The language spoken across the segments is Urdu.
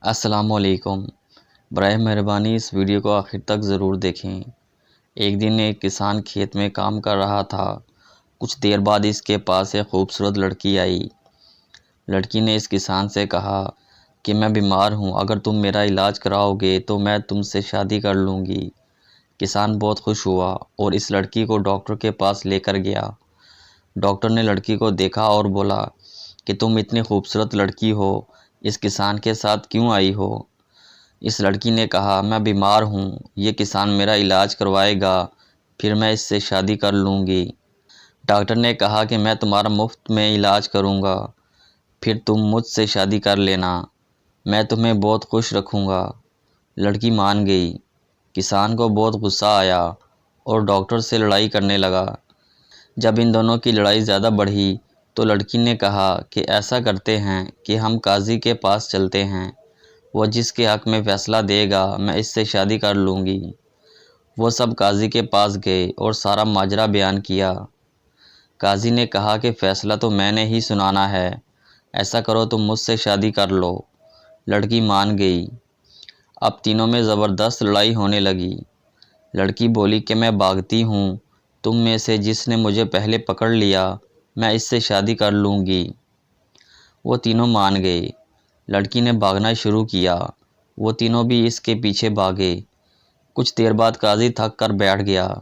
السلام علیکم۔ برائے مہربانی اس ویڈیو کو آخر تک ضرور دیکھیں۔ ایک دن ایک کسان کھیت میں کام کر رہا تھا۔ کچھ دیر بعد اس کے پاس ایک خوبصورت لڑکی آئی۔ لڑکی نے اس کسان سے کہا کہ میں بیمار ہوں، اگر تم میرا علاج کراؤ گے تو میں تم سے شادی کر لوں گی۔ کسان بہت خوش ہوا اور اس لڑکی کو ڈاکٹر کے پاس لے کر گیا۔ ڈاکٹر نے لڑکی کو دیکھا اور بولا کہ تم اتنی خوبصورت لڑکی ہو، اس کسان کے ساتھ کیوں آئی ہو؟ اس لڑکی نے کہا میں بیمار ہوں، یہ کسان میرا علاج کروائے گا، پھر میں اس سے شادی کر لوں گی۔ ڈاکٹر نے کہا کہ میں تمہارا مفت میں علاج کروں گا، پھر تم مجھ سے شادی کر لینا، میں تمہیں بہت خوش رکھوں گا۔ لڑکی مان گئی۔ کسان کو بہت غصہ آیا اور ڈاکٹر سے لڑائی کرنے لگا۔ جب ان دونوں کی لڑائی زیادہ بڑھی تو لڑکی نے کہا کہ ایسا کرتے ہیں کہ ہم قاضی کے پاس چلتے ہیں، وہ جس کے حق میں فیصلہ دے گا میں اس سے شادی کر لوں گی۔ وہ سب قاضی کے پاس گئے اور سارا ماجرا بیان کیا۔ قاضی نے کہا کہ فیصلہ تو میں نے ہی سنانا ہے، ایسا کرو تم مجھ سے شادی کر لو۔ لڑکی مان گئی۔ اب تینوں میں زبردست لڑائی ہونے لگی۔ لڑکی بولی کہ میں بھاگتی ہوں، تم میں سے جس نے مجھے پہلے پکڑ لیا میں اس سے شادی کر لوں گی۔ وہ تینوں مان گئے۔ لڑکی نے بھاگنا شروع کیا، وہ تینوں بھی اس کے پیچھے بھاگے۔ کچھ دیر بعد قاضی تھک کر بیٹھ گیا۔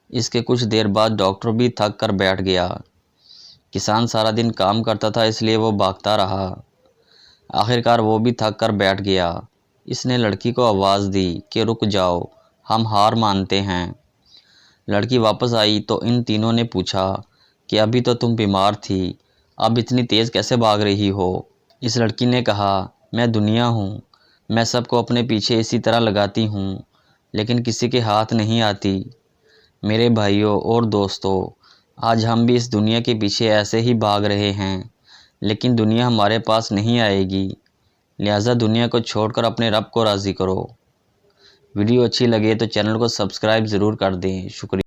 اس کے کچھ دیر بعد ڈاکٹر بھی تھک کر بیٹھ گیا۔ کسان سارا دن کام کرتا تھا اس لیے وہ بھاگتا رہا۔ آخرکار وہ بھی تھک کر بیٹھ گیا۔ اس نے لڑکی کو آواز دی کہ رک جاؤ، ہم ہار مانتے ہیں۔ لڑکی واپس آئی تو ان تینوں نے پوچھا کہ ابھی تو تم بیمار تھی، اب اتنی تیز کیسے بھاگ رہی ہو؟ اس لڑکی نے کہا میں دنیا ہوں، میں سب کو اپنے پیچھے اسی طرح لگاتی ہوں، لیکن کسی کے ہاتھ نہیں آتی۔ میرے بھائیوں اور دوستوں، آج ہم بھی اس دنیا کے پیچھے ایسے ہی بھاگ رہے ہیں، لیکن دنیا ہمارے پاس نہیں آئے گی، لہٰذا دنیا کو چھوڑ کر اپنے رب کو راضی کرو۔ ویڈیو اچھی لگے تو چینل کو سبسکرائب ضرور کر دیں۔ شکریہ۔